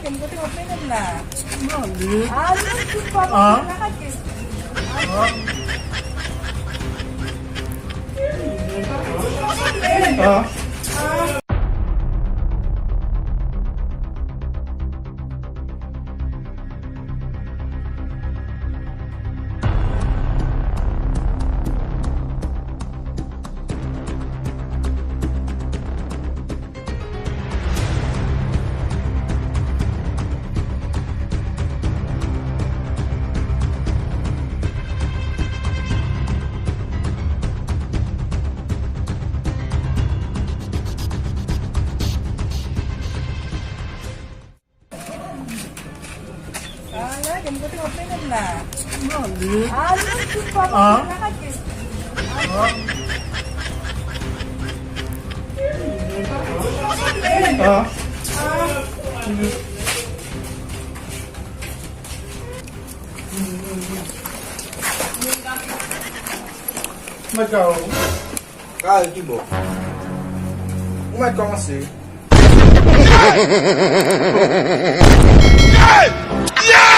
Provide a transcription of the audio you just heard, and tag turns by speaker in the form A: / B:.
A: Game ko tingnan pinam na.
B: Mali.
A: Ano pa
B: Ah?
A: nakakit?
B: Ah.
A: Game ko tingnan pinam na.
B: Mali.
A: Ano pa
B: Ah?
A: nakakit?
B: Ah. Macau.
C: Kyle, tipo. Como é que eu assim?
D: Yeah!